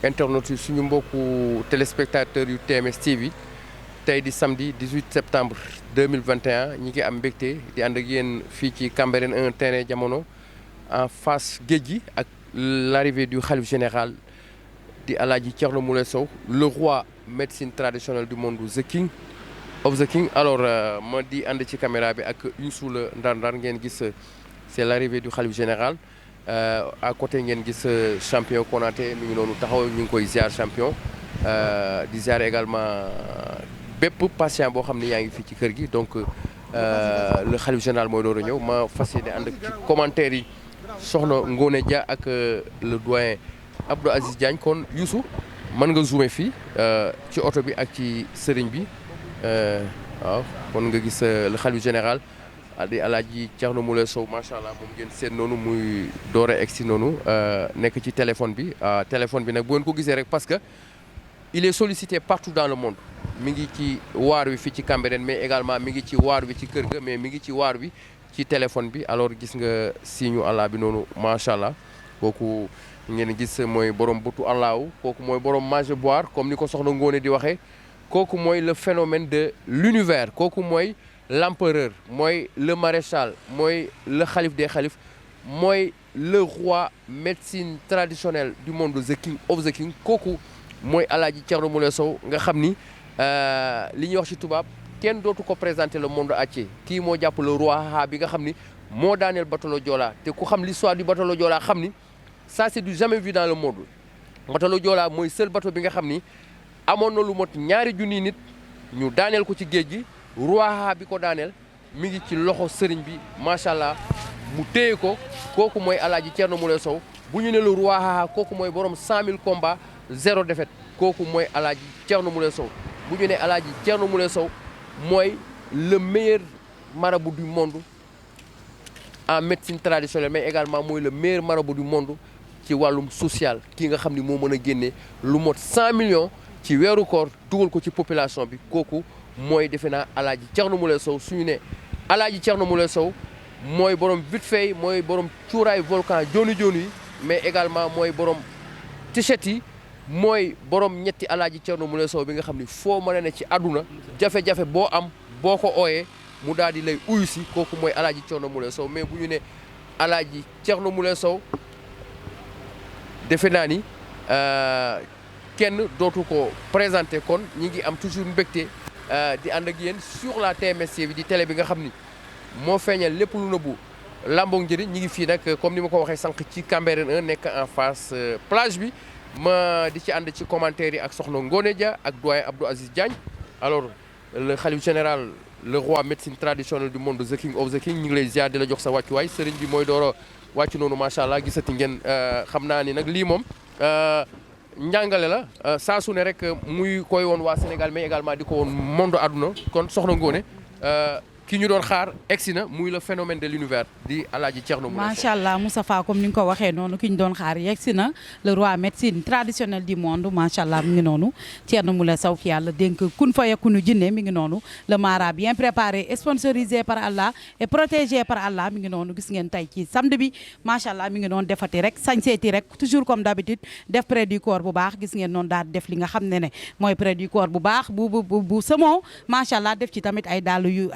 internautes yi suñu mbokku téléspectateurs yu TMS TV tey di samedi 18 septembre 2021 ñi ngi am mbégte di ànd ak yéen fii ci Cambérène 1 terrain Jamono en face géej gi ak l'arrivée du khalife général di Alaaji Thierno Moule Sow le roi médecine traditionnelle du monde the king of the king. Alors ma di ànd ci caméra bi ak Youssou la Ndar ngeen gis c'est l'arrivée du khalife général. À côté ngeen gis champion Konaté mi ngi noonu taxaw ñu ngi koy ziar champion di ziar également bépp patient boo xam ne yaa ngi fii ci kër gi donc le khalife général mooy door a ñëw ma fas yéene ànd ak ci commentaire yi soxna Ngone Dia ak le doyen Abdou Aziz Diagne. kon Youssou mën nga zoomer fii ci oto bi ak ci sëriñ bi waaw kon nga gis le khalife général di Alaaji Thierno Moule Sow macha allah moom ngeen seen noonu muy door a egsi noonu nekk ci téléphone bi nag bu ngeen ko gisee rek parce que il est sollicité partout dans le monde mi ngi ci waar wi fii ci Cambérène mais également mi ngi ci waar wi ci kër ga mais mi ngi ci waar wi ci téléphone bi. alors gis nga signe Allah bi noonu macha allah kooku ngeen gis mooy borom bëtu Allahu kooku mooy borom manger boire comme ni ko soxna Ngone di waxee kooku mooy le phénomène de l'univers kooku mooy l'empereur mooy le maréchal mooy le khalife des khalifes mooy le roi médecine traditionnelle du monde the king of the king kooku mooy Alaaji Thierno Moule Sow nga xam ni li ñuy wax ci tubaab kenn dootu ko présenter le monde entier kii moo jàpp le roi bi nga xam ni moo daaneel bateau Joola te ku xam l'histoire du bateau Joola xam ni ça c'est du jamais vu dans le monde. bateau Joola mooy seul bateau bi nga xam ni amoon na lu mot ñaari junni nit ñu daaneel ko ci géej gi. roi bi ko daaneel mi ngi ci loxo sëriñ bi macha allah mu téye ko kooku mooy Alaaji Thierno Moule Sow bu ñu ne le roi kooku mooy borom 100 000 combats 0 défaite kooku mooy Alaaji Thierno Moule Sow bu ñu ne Alaaji Thierno Moule Sow mooy le meilleur marabout du monde en médecine traditionnelle mais également mooy le meilleur marabout du monde ci wàllum social ki nga xam ni moo mën a génne lu mot 100 millions ci weeru koor dugal ko ci population bi kooku mooy defe naa Alaaji Thierno Moule Sow suñu ne Alaaji Thierno Moule Sow mooy borom vite fait mooy borom cuuraay volcan joni yi mais également mooy borom t-shirt yi mooy borom ñetti Alaaji Thierno Moule Sow bi nga xam ni foo mën a ne ci àdduna jafe-jafe boo am boo ko ooyee mu daal di lay uyu si kooku mooy Alaaji Thierno Moule Sow mais bu ñu ne Alaaji Thierno Moule Sow defe naa ni kenn dootu ko présenté kon ñi ngi am toujours mbégte di ànd ak yéen sur la TMS bi di télé bi nga xam ni moo feeñal lépp lu nëbbu làmboog njëriñ ñi ngi fii nag comme ni ma ko waxee sànq ci Cambérène 1 nekk en face plage bi ma di ci ànd ci commentaire yi ak soxna Ngone Dia ak doyen Abdou Aziz Diagne. alors le khalife général le roi médecine traditionnelle du monde the king of the king ñu ngi lay ziar di la jox sa wàccuwaay sëriñ bi mooy door a wàcc noonu macha allah gisati ngeen xam naa ni nag lii moom njàngale la saa su ne rek muy koy woon waa Sénégal mais également di ko woon monde àdduna kon soxna Ngone ki ñu doon xaar egsi na muy le phénomène de l'univers di Alaaji Thierno Moule Sow. macha allah Moustapha comme ni nga ko waxee noonu ki ñu doon xaar yegsi na le roi médecine traditionnelle du monde macha allah mi ngi noonu Thierno Moule Sow ki yàlla dénk kun fa yakunu jinne mi ngi noonu le mara bien préparé sponsorisé par Allah et protégé par Allah mi ngi noonu gis ngeen tey ci samedi bi macha allah mi ngi noonu defati rek sañseeti rek toujours comme d'habitude def près du corps bu baax gis ngeen noonu daal def li nga xam ne mooy près du corps bu baax bu samoo macha allah def ci tamit ay dàll yu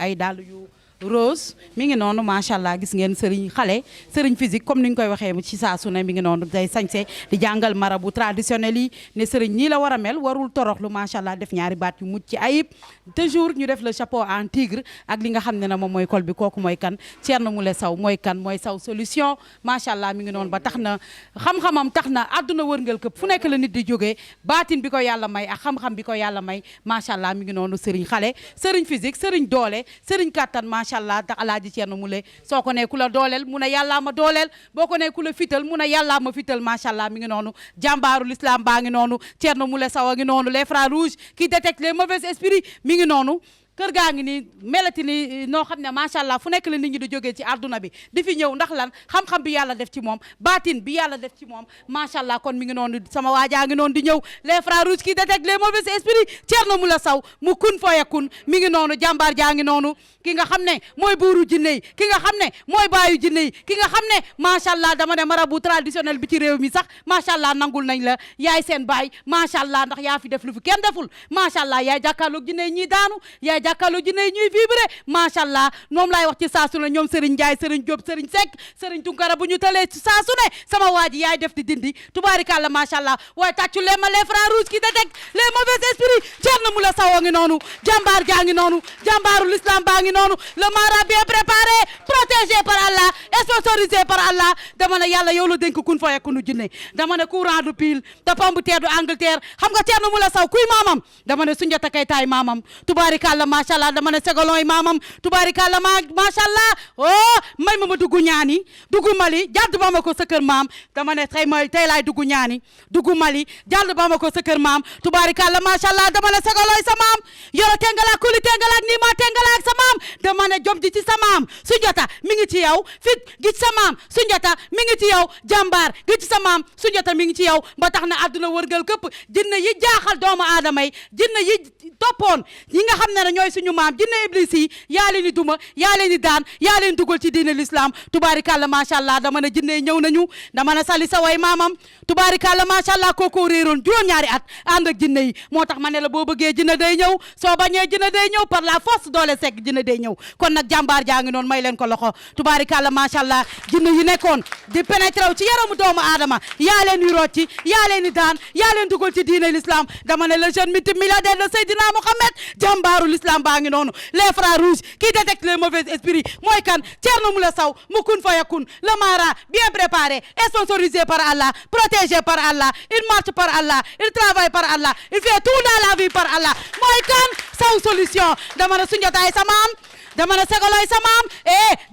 rose mi ngi noonu macha allah gis ngeen sëriñ physique comme ni ñu koy waxee ci saa su ne mi ngi noonu day sañse di jàngal marabu traditionnel yi ne sëriñ nii la war a mel warul toroxlu macha allah def ñaari baat yu mucc ci ayib toujours ñu def le chapeau en tigre ak li nga xam ne moom mooy col bi kooku mooy kan Thierno Moule Sow mooy kan mooy Sow solution macha allah mi ngi noonu ba tax na xam-xamam tax na àdduna wërngal këpp fu nekk la nit di jógee baatin bi ko yàlla may ak xam-xam bi ko yàlla may macha allah mi ngi noonu sëriñ physique sëriñ doole sëriñ kattan macha allah tax Alaaji Thierno Moule soo ko ne ku la dooleel mu ne yàllaa ma dooleel boo ko ne ku la fital mu ne yàllaa ma fital macha allah mi ngi noonu jàmbaaru l'islam baa ngi noonu Thierno Moule Sow a ngi noonu les frères rouges qui détectent les mauvais esprits mi ngi noonu kër gaa ngi nii melati ni noo xam ne macha allah fu nekk la nit ñi di jógee ci àdduna bi di fi ñëw ndax lan xam-xam bi yàlla def ci moom baatin bi yàlla def ci moom macha allah kon mi ngi noonu sama waajaa ngi noonu di ñëw les frères rouges qui détectent les mauvais esprits Thierno Moule Sow mu kun fa yakun mi ngi noonu jàmbaar jaa ngi noonu ki nga xam ne mooy buuru jinne yi ki nga xam ne mooy baayu jinne yi ki nga xam ne macha allah dama ne marabout traditionnel bi ci réew mi sax macha allah nangul nañ la yaay seen baay macha allah ndax yaa fi def lu fi kenn deful macha allah yaay jàkkaarloog jinne yi ñuy daanu yaay jàkkaarloog jinne yi ñuy vibré macha allah moom laay wax ci saa su ne ñoom Serigne Ndiaye Serigne Diop Serigne Seck Serigne Tunkara bu ñu talee ci saa su ne sama waa ji yaay def di dindi tubaarikàlla macha allah waaye tàccu leen ma les frères rouges qui détectent les mauvais esprits Thierno Moule Sow ngi noonu jàmbaar jaa ngi noonu jàmbaaru l'islam baa ngi noonu le mara bien préparé protégé par Allah sponsorisé par Allah dama ne yàlla yow la dénk kun fa yakunu jinne dama ne courant du pile te pomme terre du Angleterre xam nga Thierno Moule Sow kuy maamam dama ne Soundiata Keita maamam tubaarikàlla macha allah dama ne Ségolon maamam tubaarikàlla macha allah oh may ma dugg ñaani dugg Mali jàdd ba ma ko sa kër maam dama ne tey laay dugg ñaani dugg Mali jàdd ba ma ko sa kër maam tubaarikàlla macha allah dama ne Ségolon sa maam yoro tengalaak kuli tengalaak nii ma tengalaak sa maam dama ne jom ji ci sa maam Soundiata mi ngi ci yow fit gi ci sa maam Soundiata mi ngi ci yow jàmbaar gi ci sa maam Soundiata mi ngi ci yow ba tax na àdduna wërgal këpp jinne yi jaaxal doomu aadama yi jinne yi toppoon yi nga xam ne ñooy suñu maam jinne iblis yi yaa leen di duma yaa leen di daan yaa leen dugal ci diine l'islam tubaarikàlla macha allah dama ne jinne yi ñëw nañu dama ne sali sa way maamam tubaarikàlla macha allah kookoo réeroon juróom-ñaari at ànd ak jinne yi moo tax ma ne la boo bëggee jinne day ñëw soo bañee jinne day ñëw par la force doole sekk jinne day ñëw kon nag jàmbaar jaa ngi noonu may leen ko loxo tubaarikàlla macha allah jinne yi nekkoon di pénétré wu ci yaramu doomu aadama yaa leen di rocci yaa leen di daan yaa leen dugal ci diine l'islam dama ne le jeune multimilliardaire de Seydina Mohamed jàmbaaru l'islam baa ngi noonu les frères rouges qui détectent les mauvais esprits mooy kan Thierno Moule Sow mu kun fa yakun le mara bien préparé sponsorisé par Allah protégé par Allah il marche par Allah il travaille par Allah il fait tout dans la vie par Allah mooy kan Sow solution dama ne Soundiata ay sa maam dama ne Ségolon sa maam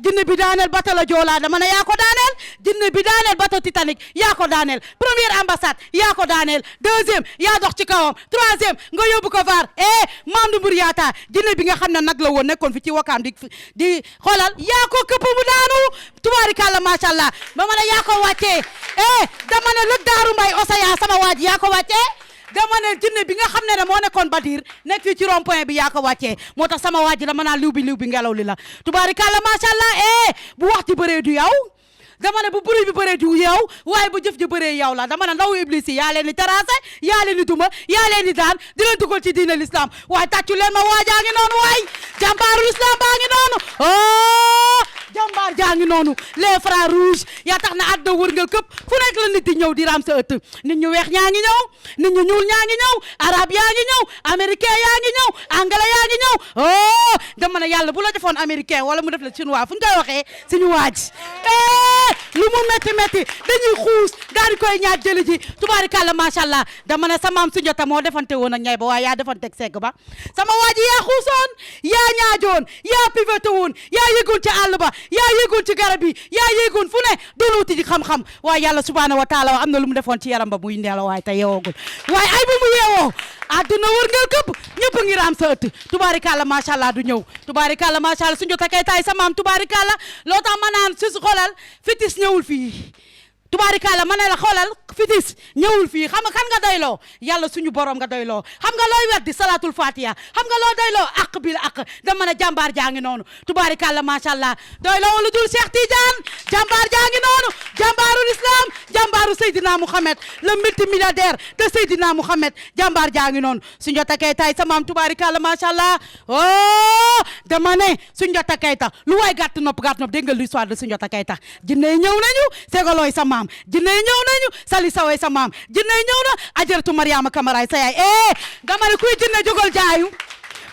jinne bi daaneel bateau la Joola dama ne yaa ko daaneel jinne bi daaneel bateau Titanic yaa ko daaneel première ambassade yaa ko daaneel deuxième yaa dox ci kawam troisième nga yóbbu ko VAR Mamdu Mburiyaata jinne bi nga xam ne nag la woon nekkoon fi ci wakaam di xoolal yaa ko këpp mu daanu tubaarikàlla macha allah ba ma ne yaa ko wàccee dama ne lëg daaru mbay Osaya sama waa ji yaa ko wàccee dama ne jinne bi nga xam ne moo nekkoon Badir nekk fii ci rond point bi yaa ko wàccee moo tax sama waa ji dama naan liw bi ngelaw li la tubaarikàlla macha allah bu wax ci bëree du yow dama ne bu bruit bi bëree du yow waaye bu jëf ji bëree yow la dama ne ndaw iblis yi yaa leen di terrassé yaa leen di duma yaa leen di daan di leen dugal ci diine l'islam waaye tàccu leen ma waajaa ngi noonu waay jàmbaaru l'islam baa ngi noonu jàmbaar jaa ngi noonu les frères rouges yaa tax na àdduna wërngal këpp fu nekk la nit di ñëw di raam sa ëtt nit ñu weex ñaa ngi ñëw nit ñu ñuul ñaa ngi ñëw arab yaa ngi ñëw américain yaa ngi ñëw anglais yaa ngi ñëw dama ne yàlla bu la defoon américain wala mu def la chinois fu ñu koy waxee suñu waaj lu mu métti métti dañuy xuus daal di koy ñaaj jëli ji tubaarikàlla macha allah dama ne sa maam Soundiata moo defante woon ak ñay ba waaye yaa defanteeg segg ba sama waa ji yaa xuusoon yaa ñaajoon yaa pivoté woon yaa yëgoon ci àll ba yaa yëgoon ci garab yi yaa yëgoon fu ne doon wuti ji xam-xam waaye yàlla subhaanahu wa taala am na lu mu defoon ci yaram ba muy ndeela waaye te yeewoogul waaye ay bu mu yeewoo àdduna wërngal këpp ñëpp ngi raam sa ëtt tubaarikàlla macha allah du ñëw tubaarikàlla macha allah Soundiata Keita sa maam tubaarikàlla loo tax ma naan su xoolal fitis ñëwul fii tubaarikàlla ma ne la xoolal fitis ñëwul fii xam nga kan nga doyloo yàlla suñu borom nga doyloo xam nga looy weddi salatul fatiha xam nga loo doyloo aq bil aq dama ne jàmbaar jaa ngi noonu tubaarikàlla macha allah doyloo lu dul Cheikh Tidiane jàmbaar jaa ngi noonu jàmbaarul islam jàmbaaru Seydina Mouhamed le multimilliardaire de Seydina Mouhamed jàmbaar jaa ngi noonu Soundiata Keita sa maam tubaarikàlla macha allah dama ne Soundiata Keita lu waay gàtt nopp dégg nga l'histoire de Soundiata Keita jinne ñëw nañu Ségolon sa maam jinne ñëw nañu Sali Saway sa maam jinne ñëw na Ajaratu Mariama Kamara sa yaay dama ne kuy jinne jógal jaayu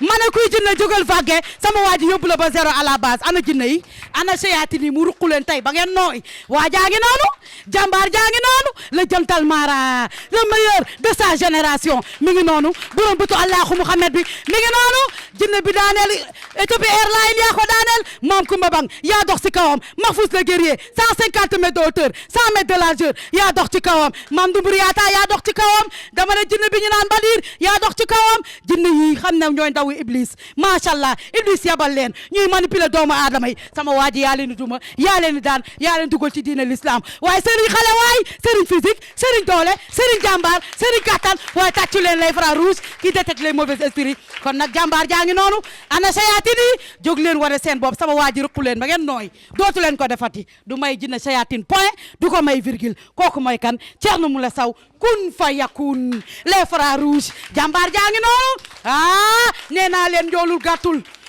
ma ne kuy jinne jógal vague sama waa ji yóbbu la ba zéro à la base ana jinne yi ana seyaatin yi mu ruqu leen tey ba ngeen nooy waa jaa ngi noonu jàmbaar jaa ngi noonu le jantal mara le meilleur de sa génération mi ngi noonu borom bëtu Allahu Muhammad bi mi ngi noonu jinne bi daaneel Ethiopia Airlines yaa ko daaneel moom Kumba Bang yaa dox ci kawam Mahfouz le guerrier 150 mètres de hauteur 100 mètres de largeur yaa dox ci kawam Mamdu Mburiyaata yaa dox ci kawam dama ne jinne bi ñu naan Badir yaa dox ci kawam jinne yi xam ne ñooy ndaw wu Iblis macha allah Iblis yabal leen ñuy manipuler doomu aadama yi sama waa ji yaa leen di duma yaa leen di daan yaa leen dugal ci diine l'islam waaye sëriñ xale waay sëriñ physique sëriñ doole sëriñ jàmbaar sëriñ kattan waaye tàccu leen les frères rouges qui détectent les mauvais esprits kon nag jàmbaar jaa ngi noonu ana sayaatin yi jóg leen wane seen bopp sama waa ji rëqu leen ba ngeen nooy dootu leen ko defati du may jinne sayaatin point du ko may virgule kooku mooy kan Thierno Moule Sow kun fa yakun les frères rouges jàmbaar jaa ngi noonu nee naa leen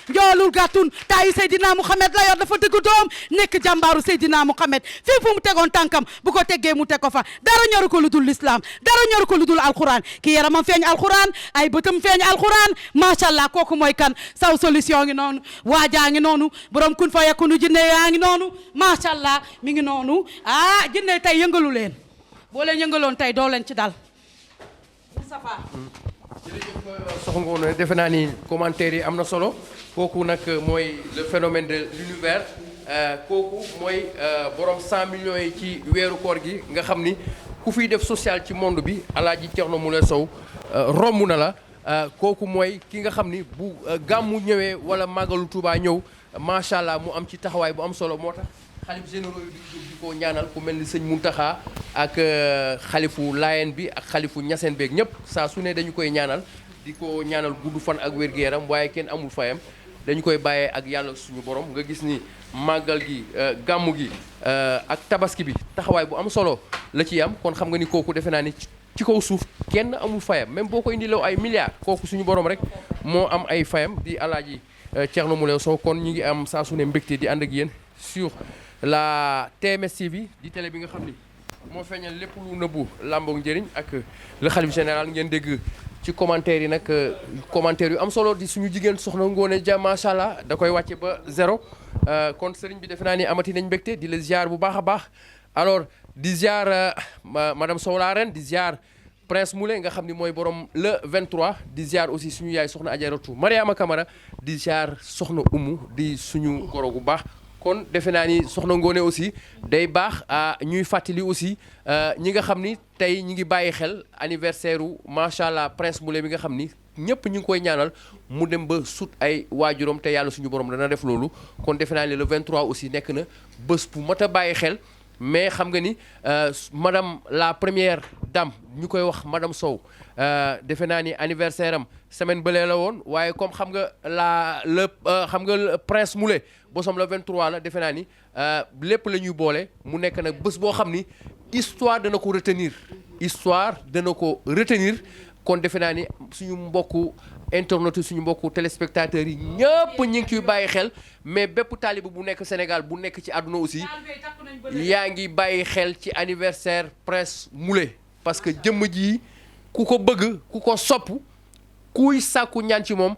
njoolul gàttun taayu Seydina Mouhamed la yor dafa dëgg doom nekk jàmbaaru Seydina Mouhamed fii fu mu tegoon tànkam bu ko teggee mu teg ko fa dara ñoru ko lu dul l'islam dara ñoru ko lu dul alquran ki yaramam feeñ alquran ay bëtam feeñ alquran macha allah kooku mooy kan Sow solution ngi noonu waajaa ngi noonu borom kun fa yakunu jinne yaa ngi noonu macha allah mi ngi noonu jinne tey yëngalu leen boo leen yëngaloon tey doo leen ci dal Moustapha jërëjëf soxna Ngoné defe naa ni commentaire yi am na solo kooku nag mooy le phénomène de l'univers kooku mooy borom 100 millions yi ci weeru koor gi nga xam ni ku fiy def social ci monde bi Alaaji Thierno Moule Sow romb na la kooku mooy ki nga xam ni bu gàmmu ñëwee wala màggalu Touba ñëw macha allah mu am ci taxawaay bu am solo moo tax xalif généraux yi di ko ñaanal ku mel ni sëñ Muntaxa ak xalifu Laayeen bi ak xalifu Ñaseen beeg ñëpp saa su ne dañu koy ñaanal di ko ñaanal gudd fan ak wér-gu-yaram waaye kenn amul fayam dañu koy bàyyee ak yàlla suñu borom nga gis ni màggal gi gàmmu gi ak tabaski bi taxawaay bu am solo la ci am kon xam nga ni kooku defe naa ni ci kaw suuf kenn amul fayam même boo koy indilew ay milliards kooku suñu borom rek moo am ay fayam di Alaaji Thierno Moule Sow kon ñu ngi am saa su ne mbégte di ànd ak yéen sur la TMS TV di télé bi nga xam ni moo feeñal lépp lu nëbbu làmboog njëriñ ak le xalif général ngeen dégg ci commentaire yi nag commentaire yu am solo di suñu jigéen soxna Ngoné Dia macha allah da koy wàcce ba zéro kon sëriñ bi defe naa ni amati nañ mbégte di la ziar bu baax a baax alors di ziar madame Sow la reine di ziar Prince Moulé nga xam ni mooy borom le 23 di ziar aussi suñu yaay soxna Adjaratou Mariama Camara di ziar soxna Umu di suñu goro gu baax kon defe naa ni soxna Ngoné aussi day baax ñuy fàttali aussi ñi nga xam ni tey ñi ngi bàyyi xel anniversaire u macha allah Prince Moulé bi nga xam ni ñëpp ñu ngi koy ñaanal mu dem ba sut ay waajuram te yàlla suñu borom dana def loolu kon defe naa ni le 23 aussi nekk na bés bu mat a bàyyi xel mais xam nga ni madame la première dame ñu koy wax madame Sow defe naa ni anniversaire am semaine bële la woon waaye comme xam nga xam nga Prince Moulé bosom le 23 la defe naa ni lépp la ñuy boole mu nekk nag bés boo xam ni histoire dana ko retenir kon defe naa ni suñu mbokku internet suñu mbokku téléspectateurs yi ñëpp ñu ngi ciy bàyyi xel mais bépp taaliba bu nekk Sénégal bu nekk ci àdduna aussi yaa ngi bàyyi xel ci anniversaire Prince Moulé parce que jëmm ji ku ko bëgg ku ko sopp kuy sàkku ñaan ci moom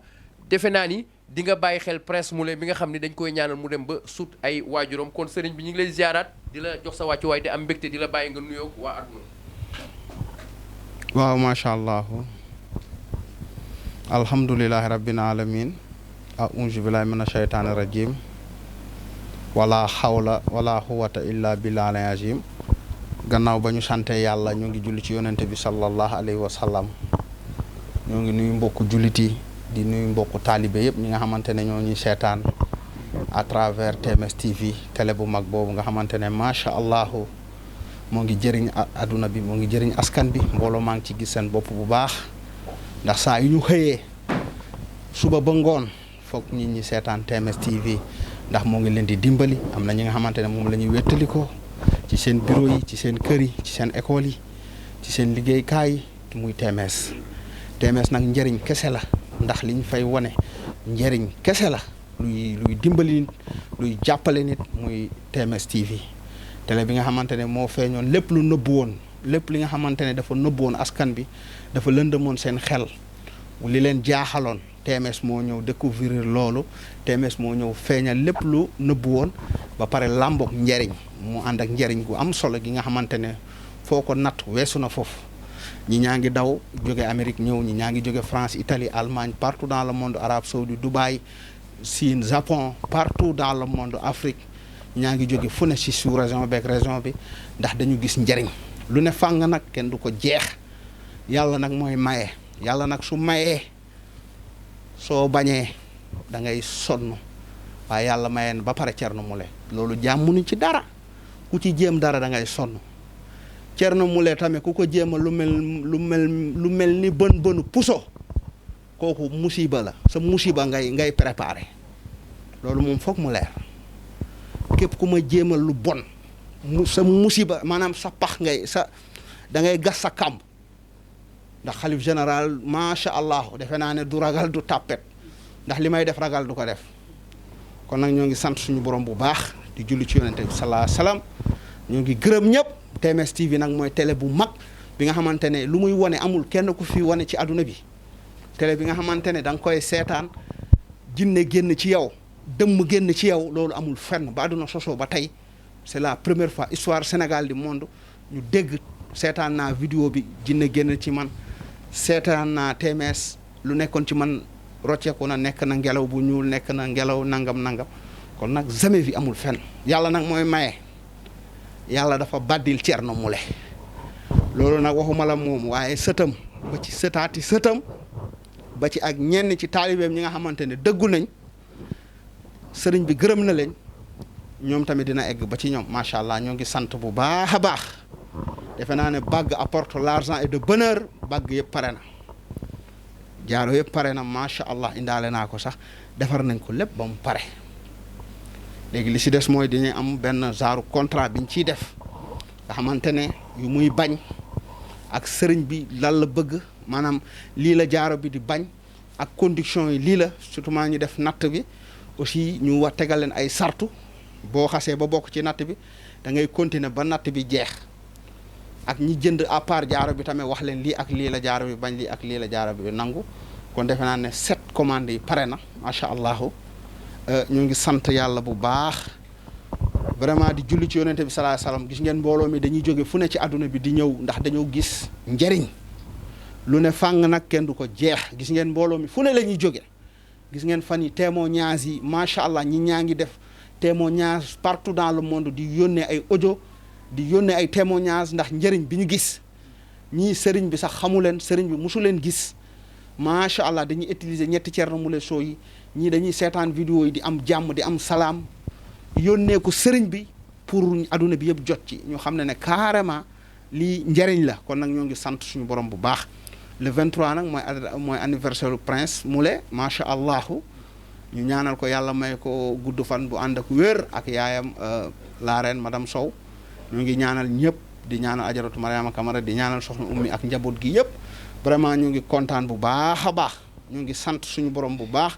defe naa ni di nga bàyyi xel Prince Moulé bi nga xam ni dañ koy ñaanal mu dem ba sut ay waajuram kon sëriñ bi ñu ngi lay ziaraat di la jox sa wàccu waay di am mbégte di la bàyyi nga nuyoo waa àdduna. waaw macha allah alhamdulilahi rabbil alamin a'uuzu billahi mina shaytaani rajim wala xawla wala quwwata illa billahi al-azim gannaaw ba ñu sante yàlla ñu ngi julli ci yonente bi sallallahu alayhi wa sallam ñoo ngi nuyu mbokku jullit yi di nuyu mbokku taalibe yëpp ñi nga xamante ne ñoo ñuy seetaan à travers TMS TV télé bu mag boobu nga xamante ne macha allah moo ngi jëriñ adduna bi moo ngi jëriñ askan bi mbooloo maa ngi ci gis seen bopp bu baax ndax saa yu ñu xëyee suba ba ngoon foog nit ñi seetaan TMS TV ndax moo ngi leen di dimbali am na ñi nga xamante ne moom la ñuy wéttali ko ci seen bureau yi ci seen kër yi ci seen école yi ci seen liggéeykaay yi muy TMS nag njëriñ kese la ndax liñ fay wane njëriñ kese la luy dimbali nit luy jàppale nit muy TMS TV télé bi nga xamante ne moo feeñoon lépp lu nëbbu woon lépp li nga xamante ne dafa nëbbu woon askan bi dafa lëndëmoon seen xel li leen jaaxaloon TMS moo ñëw découvrir loolu TMS moo ñëw feeñal lépp lu nëbbu woon ba pare làmboog njëriñ mu ànd ak njëriñ gu am solo gi nga xamante ne foo ko natt weesu na foofu ñi ñaa ngi daw jóge Amérique ñëw ñi ñaa ngi jóge France Italie Allemagne partout dans le monde arabe saoudi Dubaï Chine Japon partout dans le monde Afrique ñaa ngi jóge fu ne ci sous-région beeg région bi ndax dañu gis njëriñ lu ne fàng nag kenn du ko jeex yàlla nag mooy maye yàlla nag su mayee soo bañee da ngay sonn waaye yàlla mayeen ba pare Thierno Moule loolu jàmmuñu ci dara ku ci jéem dara da ngay sonn Thierno Moule tamit ku ko jéema lu mel ni bën puso kooku musiba la sa musiba ngay préparé loolu moom foog mu leer képp ku ma jéemal lu bon sa musiba maanaam sa pax da ngay gas sa kàmb ndax xalif général macha allah defe naa ne du ragal du tàppet ndax li may def ragal du ko def kon nag ñoo ngi sant suñu borom bu baax di julli ci yonente bi salaa salaam ñoo ngi gërëm ñëpp TMS TV nag mooy télé bu mag bi nga xamante ne lu muy wane amul kenn ku fi wane ci àdduna bi télé bi nga xamante ne da nga koy seetaan jinne génn ci yow dëmm génn ci yow loolu amul fenn ba àdduna sosoo ba tey c'est la première fois histoire Sénégal du monde ñu dégg seetaan naa vidéo bi jinne génn ci man seetaan naa TMS lu nekkoon ci man rocceeku na nekk na ngelaw bu ñuul nekk na ngelaw nangam kon nag jamais vi amul fenn yàlla nag mooy maye yàlla dafa baddil Thierno Moule loolu nag waxuma la moom waaye sëtam ba ci sëtaati sëtam ba ci ak ñenn ci taalibeem ñi nga xamante ne dëggu nañ sëriñ bi gërëm na leen ñoom tamit dina egg ba ci ñoom macha allah ñoo ngi sant bu baax a baax defe naa ne bague apporte l'argent et de bonheur bague yëpp pare na jaaro yëpp pare na macha allah indaale naa ko sax defar nañ ko lépp ba mu pare léegi li si des mooy dañuy am benn genre contrat biñ ciy def nga xamante ne yu muy bañ ak sëriñ bi lan la bëgg maanaam lii la jaaro bi di bañ ak conditions yi lii la surtout maa ñu def natt bi aussi ñu wax tegal leen ay sartu boo xasee ba bokk ci natt bi da ngay continuer ba natt bi jeex ak ñi jënd à part jaaro bi tamit wax leen lii ak lii la jaaro bi bañ lii ak lii la jaaro bi nangu kon defe naa ne 7 commandes yi pare na macha allah ñu ngi sant yàlla bu baax vraiment di julli ci yonente bi sallallahu alayhi wasallam gis ngeen mbooloo mi dañuy jóge fu ne ci àdduna bi di ñëw ndax dañoo gis njëriñ lu ne fàng nag kenn du ko jeex gis ngeen mbooloo mi fu ne la ñuy jóge gis ngeen fan yi témoignage yi macha allah ñi ñaa ngi def témoignage partout dans le monde di yónnee ay audio di yónnee ay témoignage ndax njëriñ bi ñu gis ñii sëriñ bi sax xamu leen sëriñ bi musu leen gis macha allah dañuy utiliser ñetti Thierno Moule Sow yi ñii dañuy seetaan vidéo yi di am jàmm di am salaam yónnee ko sëriñ bi pour adduna bi yëpp jot ci ñu xam ne carrément lii njëriñ la kon nag ñoo ngi sant suñu borom bu baax le 23 nag mooy anniversaire du Prince Moule macha allah ñu ñaanal ko yàlla may ko gudd fan bu ànd ak wér ak yaayam la reine madame Sow ñu ngi ñaanal ñëpp di ñaanal ajaratu Mariama Kamara di ñaanal soxna ummi ak njaboot gi yëpp vraiment ñu ngi kontaan bu baax a baax ñu ngi sant suñu borom bu baax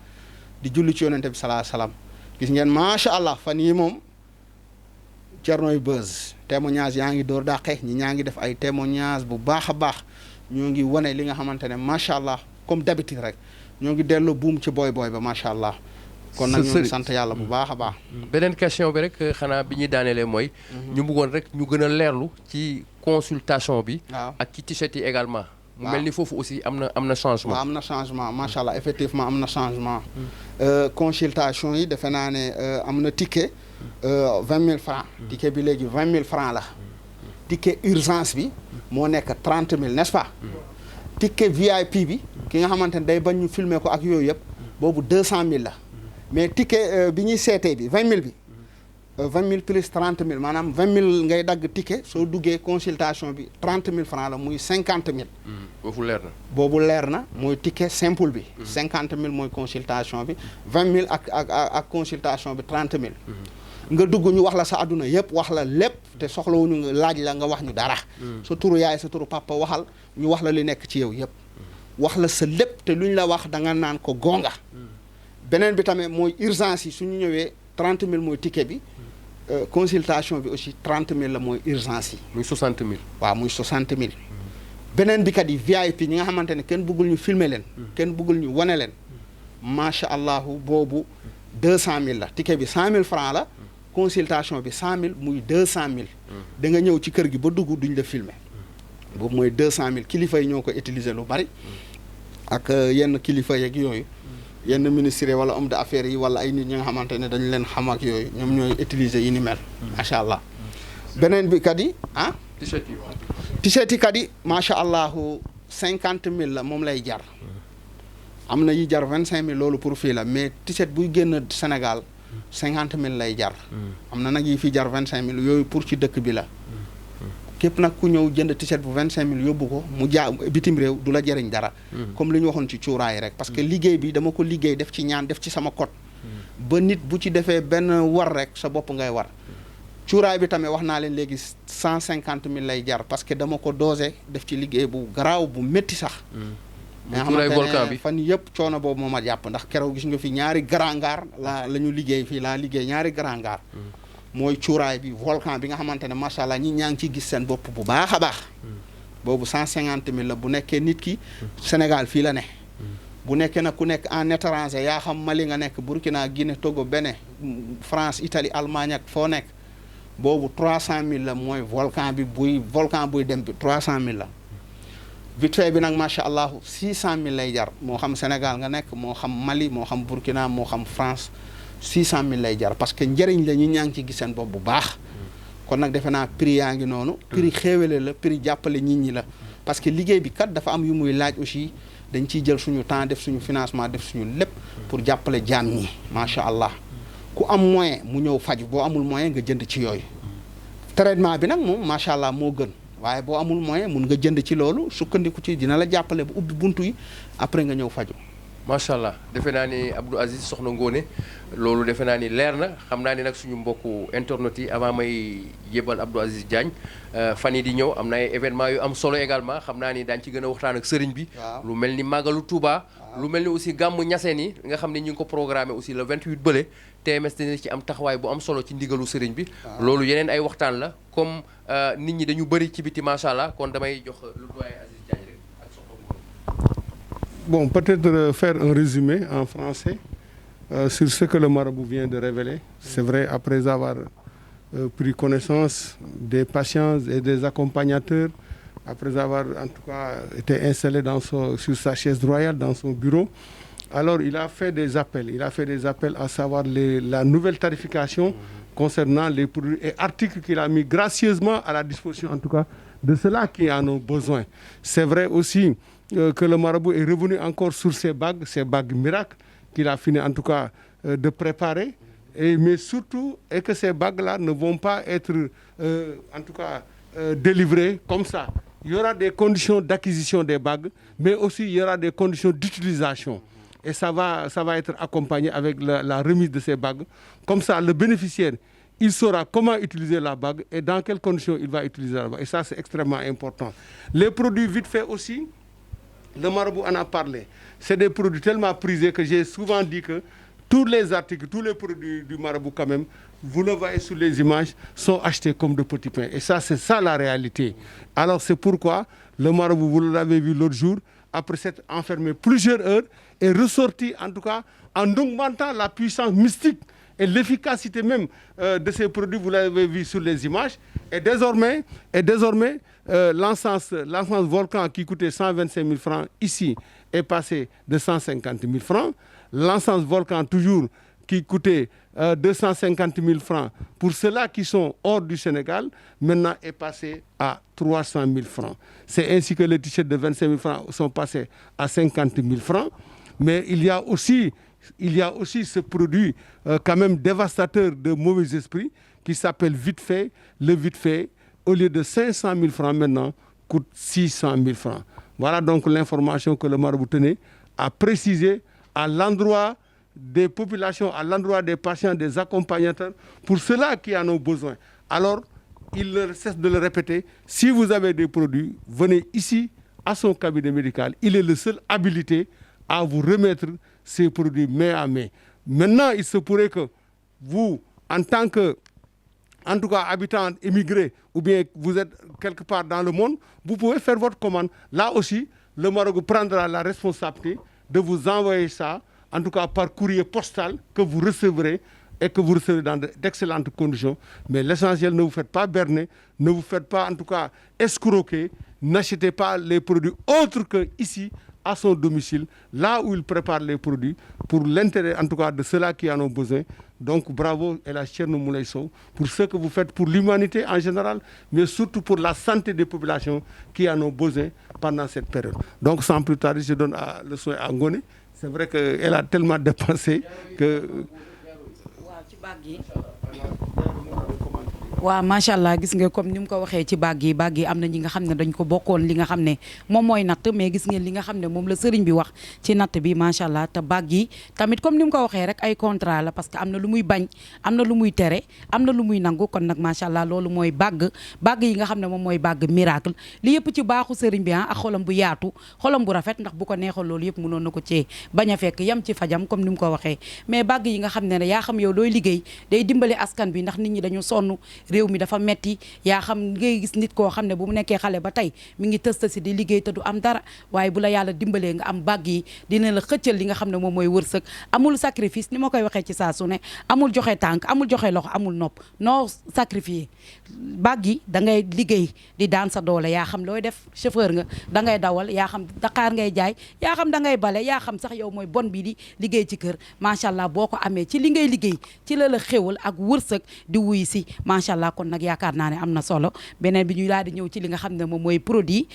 di julli ci yonente bi salaa salaam gis ngeen macha allah fan yii moom Thiernoy buzz témoignage yaa ngi door dàqe ñi ñaa ngi def ay témoignage bu baax a baax ñoo ngi wane li nga xamante ne macha allah comme d'habitude rek ñoo ngi delloo buum ci boy ba macha allah. kon nag ñoo ngi sant yàlla bu baax a baax. beneen question bi rek xanaa bi ñuy daanelee mooy. ñu bëggoon rek ñu gën a leerlu ci consultation bi. waaw ak ci t-shirt yi également. mu mel ni foofu aussi am na changement. waaw am na changement macha allah effectivement am na changement. consultation yi defe naa ne am na ticket 20 000 francs. ticket bi léegi 20 000 francs la. ticket urgence bi moo nekk 30 000 n'est-ce pas. ticket VIP bi ki nga xamante ne day bañ ñu filmer ko ak yooyu yëpp boobu 200 000 la. mais ticket bi ñuy seetee bi 20 000 bi 20 000 plus 30 000 maanaam 20 000 ngay dagg ticket soo duggee consultation bi 30 000 francs la muy 50 000. boobu leer na. boobu leer na mooy ticket simple bi. 50 000 mooy consultation bi 20 000 ak consultation bi 30 000. nga dugg ñu wax la sa àdduna yëpp wax la lépp te soxlawuñu nga laaj la nga wax ñu dara. sa turu yaay sa turu papa waxal ñu wax la li nekk ci yow yëpp. wax la sa lépp te luñ la wax da nga naan ko gonga. beneen bi tamit mooy urgence yi suñu ñëwee 30 000 mooy ticket bi consultation bi aussi 30 000 la mooy urgence yi. muy 60 000. waaw muy 60 000. beneen bi kat yi VIP ñi nga xamante ne kenn bëggul ñu filmer leen. kenn bëggul ñu wane leen. macha allah boobu 200 000 la ticket bi 100 000 francs la. consultation bi 100 000 muy 200 000. da nga ñëw ci kër gi ba dugg duñ la filmer. boobu mooy 200 000 kilifa yi ñoo ko utiliser lu bari. ak yenn kilifa yeeg yooyu. yenn ministres wala homme d'affaires yi wala ay nit ñi nga xamante ne dañu leen xam ak yooyu ñoom ñooy utiliser yi ni mel. macha allah beneen bi kat yi ah. t-shirt yi kat yi macha allah 50 000 la moom lay jar. am na yi jar 25000 loolu pour fii la mais t-shirt buy génn Sénégal 50000 lay jar. am na nag yi fi jar 25000 yooyu pour ci dëkk bi la. képp nag ku ñëw jënd t-shirt bu 25000 yóbbu ko mu bitim réew du la jëriñ dara. comme li ñu waxoon ci cuuraay rek parce que liggéey bi dama ko liggéey def ci ñaan def ci sama code. ba nit bu ci defee benn war rek sa bopp ngay war. cuuraay bi tamit wax naa leen léegi 150000 lay jar parce que dama ko dosé def ci liggéey bu garaaw bu métti sax. mais xamante ne fan yëpp coono boobu moo ma jàpp ndax keroog gis nga fi ñaari grand gaar la ñu liggéey fii laa liggéey ñaari grand gaar. mooy cuuraay bi volcan bi nga xamante ne macha allah ñi ñaa ngi ciy gis seen bopp bu baax a baax. boobu 150000 la bu nekkee nit ki. Sénégal fii la ne. bu nekkee nag ku nekk en étranger yaa xam Mali nga nekk Burkina Guinée Togo Bénin France Italie Allemagne ak foo nekk boobu 300000 la mooy volcan buy dem bi 300000 la. vite fait bi nag macha allah 600000 lay jar moo xam Sénégal nga nekk moo xam Mali moo xam Burkina moo xam France 600000 lay jar parce que njëriñ la ñi ñaa ngi ci gis seen bopp bu baax. kon nag defe naa prix yaa ngi noonu. prix xéewale la prix jàppale nit ñi la. parce que liggéey bi kat dafa am yu muy laaj aussi dañ ciy jël suñu temps def suñu financement def suñu lépp pour jàppale jaam ñi macha allah ku am moyen mu ñëw faju boo amul moyen nga jënd ci yooyu. traitement bi nag moom macha allah moo gën. waaye boo amul moyen mun nga jënd ci loolu sukkandiku ci dina la jàppale bu ubbi buntu yi après nga ñëw faju macha allah defe naa ni Abdou Aziz Soxna Ngoné loolu defe naa ni leer na xam naa ni nag suñu mbokku internet yi avant may yébal Abdou Aziz Diagne fan yi di ñëw am na ay événements yu am solo également xam naa ni daañu ci gën a waxtaan ak sëriñ bi. lu mel ni màggalu Touba. lu mel ni aussi gàmmu Ñaseen yi nga xam ne ñu ngi ko programmé aussi le 28 bële TMS dina ci am taxawaay bu am solo ci ndigalu sëriñ bi. loolu yeneen ay waxtaan la comme nit ñi dañu bëri ci biti macha allah kon damay jox lu doyen Aziz Diagne rek ak Soxna Ngoné. Bon, peut-être faire un résumé en français sur ce que le marabout vient de révéler. C'est vrai, après avoir pris connaissance des patients et des accompagnateurs, après avoir en tout cas été installé sur sa chaise royale, dans son bureau, alors il a fait des appels. Il a fait des appels à savoir la nouvelle tarification concernant les produits et articles qu'il a mis gracieusement à la disposition, en tout cas, de ceux-là qui en ont besoin. C'est vrai aussi que le marabout est revenu encore sur ces bagues miracles qu'il a fini en tout cas de préparer, mais surtout et que ces bagues-là ne vont pas être en tout cas délivrées comme ça. Il y aura des conditions d'acquisition des bagues, mais aussi il y aura des conditions d'utilisation. Et ça va être accompagné avec la remise de ces bagues. Comme ça, le bénéficiaire, il saura comment utiliser la bague et dans quelles conditions il va utiliser la bague. Et ça, c'est extrêmement important. Les produits vite faits aussi, le marabout en a parlé. C'est des produits tellement prisés que j'ai souvent dit que tous les articles, tous les produits du marabout quand même, vous le voyez sur les images, sont achetés comme de petits pains. Et ça, c'est ça la réalité. Alors c'est pourquoi le marabout, vous l'avez vu l'autre jour, après s'être enfermé plusieurs heures, est ressorti en tout cas en augmentant la puissance mystique et l'efficacité même de ces produits, vous l'avez vu sur les images. Et désormais l'encens Volcan qui coûtait 125 000 francs ici est passé de 150 000 francs. L'encens Volcan toujours qui coûtait 250 000 francs pour ceux-là qui sont hors du Sénégal, maintenant est passé à 300 000 francs. C'est ainsi que les t-shirts de 25 000 francs sont passés à 50 000 francs. Mais il y a aussi ce produit quand même dévastateur de mauvais esprits qui s'appelle vite fait. Le vite fait, au lieu de 500 000 francs maintenant, coûte 600 000 francs. Voilà donc l'information que le marabout tenait à préciser à l'endroit des populations, à l'endroit des patients, des accompagnateurs, pour ceux-là qui en ont besoin. Alors, il ne cesse de le répéter, si vous avez des produits, venez ici à son cabinet médical. Il est le seul habilité à vous remettre ces produits main à main. Maintenant, il se pourrait que vous, en tant que, en tout cas, habitant immigré, ou bien vous êtes quelque part dans le monde, vous pouvez faire votre commande. Là aussi, le marabout prendra la responsabilité de vous envoyer ça, en tout cas par courrier postal, que vous recevrez et que vous recevrez dans d'excellentes conditions. Mais l'essentiel, ne vous faites pas berner, ne vous faites pas, en tout cas, escroquer, n'achetez pas les produits autres que ici, à son domicile, là où il prépare les produits, pour l'intérêt, en tout cas, de ceux-là qui en ont besoin. Donc, bravo, Elhadji Thierno Moulay Sow, pour ce que vous faites pour l'humanité en général, mais surtout pour la santé des populations qui en ont besoin pendant cette période. Donc, sans plus tarder, je donne le soin à Ngoné, c'est vrai que elle a tellement dépensé que. waaw ci bàgg yi. waaw macha allah gis nga comme ni mu ko waxee ci bàgg yi am na ñi nga xam ne dañ ko bokkoon li nga xam ne moom mooy natt mais gis ngeen li nga xam ne moom la sëriñ bi wax ci natt bi macha allah te bàgg yi tamit comme ni mu ko waxee rek ay contrat la parce que am na lu muy bañ am na lu muy tere am na lu muy nangu kon nag macha allah loolu mooy bàgg yi nga xam ne moom mooy bàgg miracle li yëpp ci baaxu sëriñ bi ak xolam bu yaatu xolam bu rafet ndax bu ko neexoon loolu yëpp mënoon na ko cee bañ a fekk yam ci fajam comme ni mu ko waxee mais bàgg yi nga xam ne yaa xam yow looy liggéey day dimbale askan bi ndax nit ñi dañu sonn réew mi dafa metti yaa xam ngay gis nit koo xam ne bu mu nekkee xale ba tey mi ngi tësta si di liggéey te du am dara waaye bu la yàlla dimbalee nga am bàgg yi dina la xëccal li nga xam ne moom mooy wërsëg amul sacrifice ni ma koy waxee ci saa su ne amul joxe tànk amul joxe loxo amul nopp noo sacrifier bàgg yi da ngay liggéey di daan sa doole yaa xam looy def chauffeur nga da ngay dawal yaa xam Dakar ngay jaay yaa xam da ngay bale yaa xam sax yow mooy bon bi di liggéey ci kër macha allah boo ko amee ci li ngay liggéey ci la la xéwal ak wërsëg di wuy si macha allah kon nag yaakaar naa ne am na solo beneen bi ñu daal di ñëw ci li nga xam ne moom mooy produit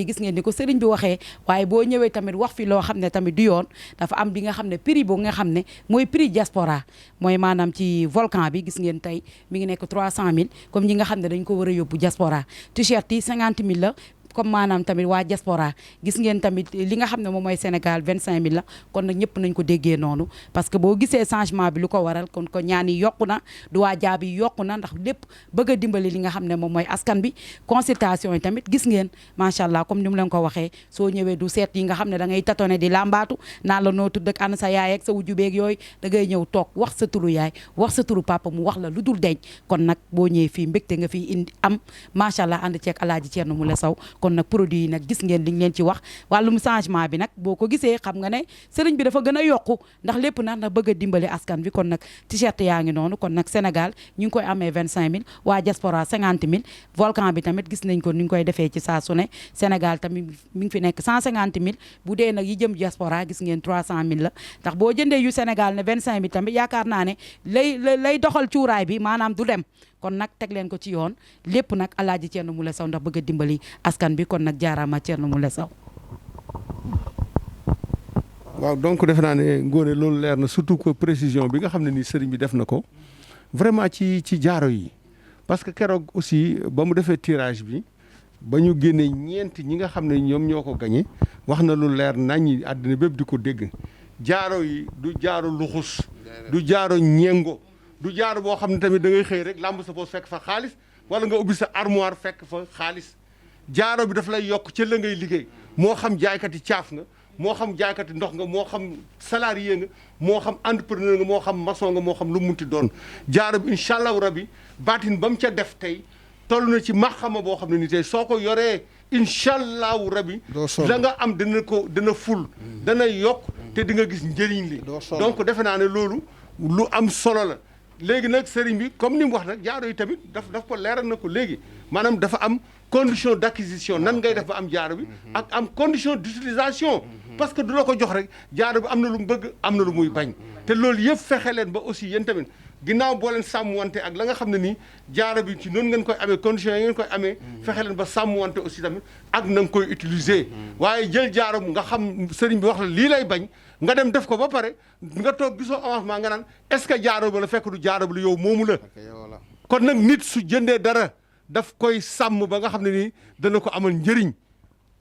gis ngeen ni ko sëriñ bi waxee waaye boo ñëwee tamit wax fi loo xam ne tamit du yoon dafa am bi nga xam ne prix bu nga xam ne mooy prix diaspora mooy maanaam ci volcan bi gis ngeen tey mi ngi nekk 300 000 comme ñi nga xam ne dañ ko war a yóbbu diaspora t-shirt yi 50 000 la comme maanaam tamit waa diaspora gis ngeen tamit li nga xam ne moom mooy Sénégal 25 000 la kon nag ñëpp nañ ko déggee noonu parce que boo gisee changement bi lu ko waral kon ko ñaan yi yokku na du waa jaab yi yokku na ndax lépp bëgg a dimbali li nga xam ne moom mooy askan bi consultation yi tamit gis ngeen macha allah comme ni mu leen ko waxee soo ñëwee du seet yi nga xam ne da ngay tatone di làmbaatu naan la noo tudd ak ana sa yaay ak sa wujju beeg yooyu da ngay ñëw toog wax sa turu yaay wax sa turu papa mu wax la lu dul denc kon nag boo ñëwee fii mbégte nga fii indi am macha allah ànd ceeg Alaaji Thierno Moule Sow kon nag produit yi nag gis ngeen liñ leen ci wax wàllum changement bi nag boo ko gisee xam nga ne sëriñ bi dafa gën a yokku ndax lépp nag na bëgg a dimbali askan bi kon nag t-shirt yaa ngi noonu kon nag Sénégal ñu ngi koy amee 25 000 waa diaspora 50 000 volcan bi tamit gis nañ ko ni ñu koy defee ci saa su ne Sénégal tamit mi ngi fi nekk 150 000 bu dee nag yi jëm diaspora gis ngeen 300 000 la ndax boo jëndee yu Sénégal ne 25 000 tamit yaakaar naa ne lay doxal cuuraay bi maanaam du dem kon nag teg leen ko ci yoon lépp nag Alaaji Thierno Moule Sow ndax bëgg a dimbali askan bi kon nag jaaraama Thierno Moule Sow. waaw donc defe naa ne Ngoné loolu leer na surtout que précision bi nga xam ne ni sëriñ bi def na ko vraiment ci jaaro yi parce que keroog aussi ba mu defee tirage bi ba ñu génnee ñeent ñi nga xam ne ñoom ñoo ko gañe wax na lu leer naññi àddina bépp di ko dégg jaaro yi du jaaro luxus du jaaro ñengo du jaaro boo xam ne tamit da ngay xëy rek làmb sa poos fekk fa xaalis wala nga ubbi sa armoire fekk fa xaalis jaaro bi daf lay yokk ca la ngay liggéey moo xam jaaykati caaf nga moo xam jaaykati ndox nga moo xam salarié nga moo xam entrepreneur nga moo xam maçon nga moo xam lu munti doon jaaro bi incha allahu rabi baatin ba mu ca def tey toll na ci maxama boo xam ne ni tey soo ko yoree incha allahu rabi la nga am dana ful dana yokk te di nga gis njëriñ li donc defe naa ne loolu lu am solo la léegi nag sëriñ bi comme ni mu wax nag jaaro yi tamit daf ko leeral na ko léegi maanaam dafa am condition d'acquisition nan ngay def ba am jaaro bi ak am condition d'utilisation parce que du la ko jox rek jaaro bi am na lu mu bëgg am na lu muy bañ te loolu yëpp fexe leen ba aussi yéen tamit ginnaaw boo leen sàmmwante ak la nga xam ne nii jaaro bi ci noonu ngeen koy amee conditions yi ngeen koy amee fexe leen ba sàmmwante aussi tamit ak na nga koy utiliser waaye jël jaaro nga xam sëriñ bi wax la lii lay bañ nga dem def ko ba pare nga toog gisoo avancement nga naan est-ce que jaaro ba la fekk du jaaro bi la yow moomu la kon nag nit su jëndee dara daf koy sàmm ba nga xam ne nii dana ko amal njëriñ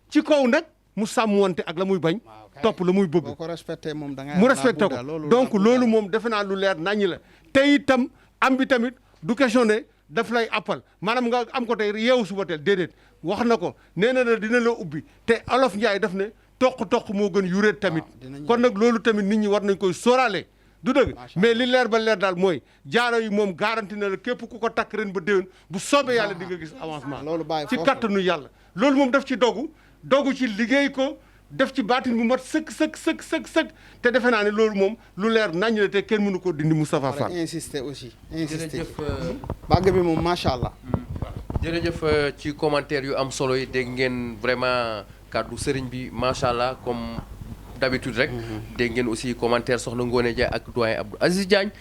ci kaw nag mu sàmmwante ak la muy bañ topp la muy bëgg mu respecté ko donc loolu moom defe naa lu leer naññi la te itam am bi tamit du question ne daf lay appal maanaam nga am ko tey yeewu suba teel déedéet wax na ko nee na la dina la ubbi te olof Njaay daf ne toq moo gën yuréet tamit kon nag loolu tamit nit ñi war nañ koy sóoraale du dëgg mais li leer ba leer daal mooy jaaro yi moom garanti na la képp ku ko takk ren ba déwén bu soobee yàlla di nga gis avancement ci kattanu yàlla loolu moom daf ci dogu ci liggéey ko def ci baatin bu mat sëkk te defe naa ne loolu moom lu leer nañ la te kenn mënu ko dindi Moustapha Fall insister bàgg bi moom macha allah jërëjëf ci commentaire yu am solo yi dégg ngeen vraiment kàddu sëriñ bi macha allah comme d'habitude rek dégg ngeen aussi commentaire soxna Ngoné Dia ak doyen Abdou Aziz Diagne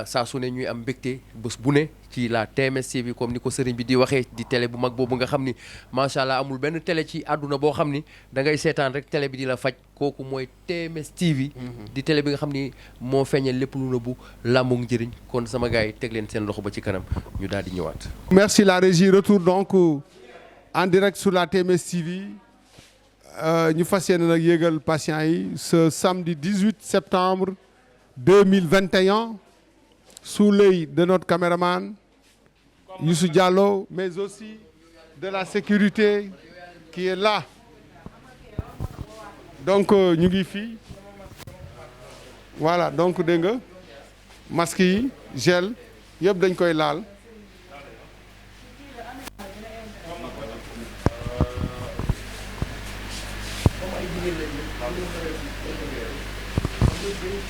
saa su ne ñuy am mbégte bés bu ne ci la TMS TV comme ni ko sëriñ bi di waxee di télé bu mag boobu nga xam ni macha allah amul benn télé ci àdduna boo xam ni da ngay seetaan rek télé bi di la faj kooku mooy TMS TV. di télé bi nga xam ni moo feeñal lépp lu nëbbu làmbu njëriñ kon sama gars yi teg leen seen loxo ba ci kanam ñu daal di ñëwaat. Merci la régie. Retour donc en direct sur la TMS TV. ñu fas yéene nag yéegal patients yi ce samedi 18 septembre 2021 sous l'œil de notre caméraman Youssou Diallo, mais aussi de la sécurité qui est là. Donc ñu ngi fii voilà donc dégg nga masque yi gel yëpp dañ koy laal.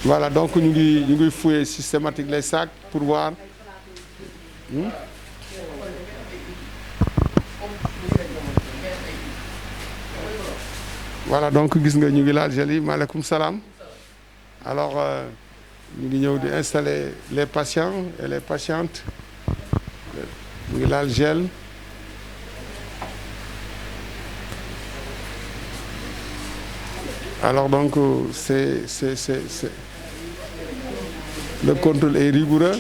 Voilà donc ñu ngi fouiller systématique les sacs pour voir. Voilà donc gis nga ñu ngi laal gel yi maaleykum salaam. Alors ñu ngi ñëw di installer les patients et les patientes ñu ngi laal gel. Alors donc c'est le contrôle est rigoureux.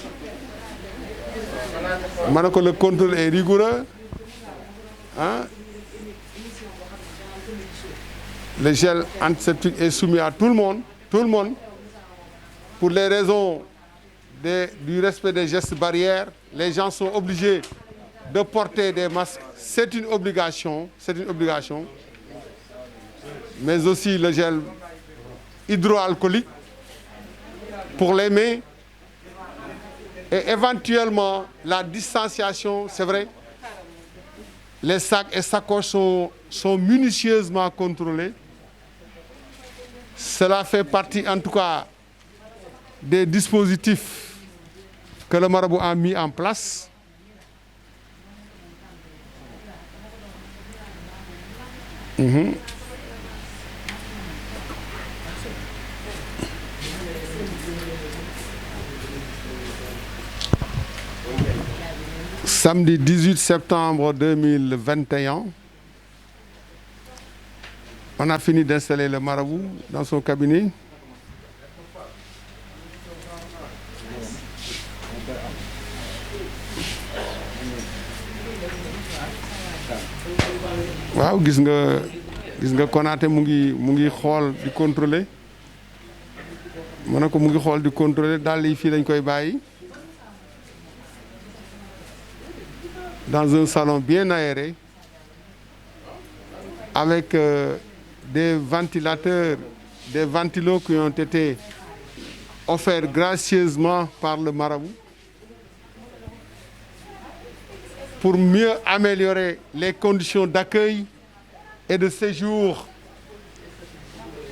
Ma ne ko le contrôle est rigoureux. Hein? Le gel antiseptique est soumis à tout le monde, pour les raisons du respect des gestes barrières. Les gens sont obligés de porter des masques. C'est une obligation. Mais aussi le gel hydroalcoolique pour les mains et éventuellement la distanciation, c'est vrai. Les sacs et sacoches sont minutieusement contrôlés. Cela fait partie en tout cas des dispositifs que le marabout a mis en place. Samedi 18 septembre 2021, on a fini d'installer le marabout dans son cabinet. Waaw gis nga Konaté mu ngi xool di contrôler ma ne ko mu ngi xool di contrôler dàll yi fii lañ koy bàyyi. Dans un salon bien aéré, avec des ventilateurs, des ventilos qui ont été offerts gracieusement par le marabout pour mieux améliorer les conditions d'accueil et de séjour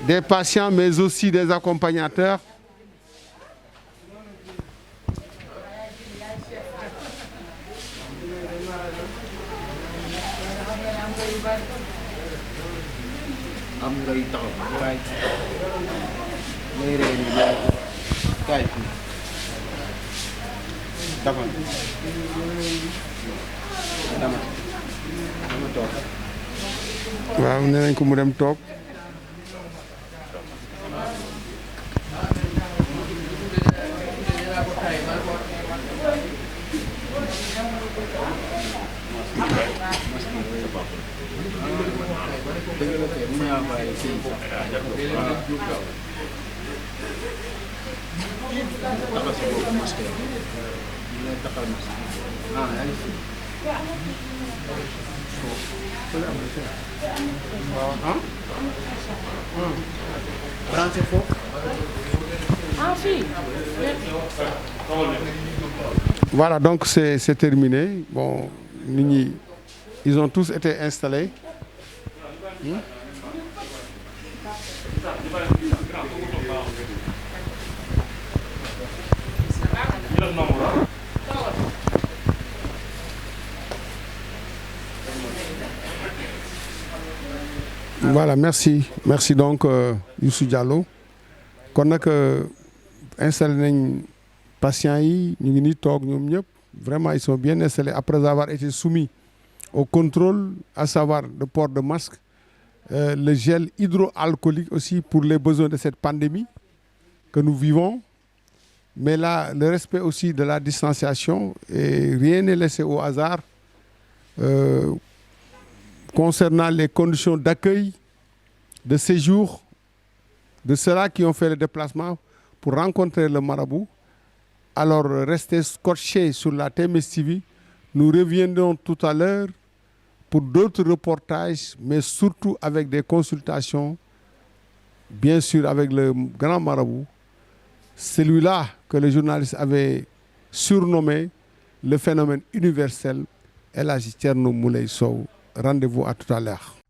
des patients, mais aussi des accompagnateurs. am ngay taxaw kaay ngay ree ni kaay fii dama toog. Waaw nee nañ ko mu dem toog. Voilà, donc c'est terminé. Bon, ils ont tous été installés. Voilà, merci donc Youssou Diallo. kon nag installé nañ patients yi ñu ngi nii toog ñoom ñëpp Vraiment, ils sont bien installés après avoir été soumis au contrôle, à savoir le port de masque, le gel hydroalcoolique aussi pour les besoins de cette pandémie que nous vivons. Mais là, le respect aussi de la distanciation, et rien n'est laissé au hasard concernant les conditions d'accueil, de séjour, de ceux-là qui ont fait le déplacement pour rencontrer le marabout. Alors, restez scotchés sur la TMS TV. Nous reviendrons tout à l'heure pour d'autres reportages, mais surtout avec des consultations, bien sûr avec le grand marabout. Celui-là que les journalistes avaient surnommé le phénomène universel, El Hadji Thierno Moulay Sow. Rendez-vous à tout à l'heure.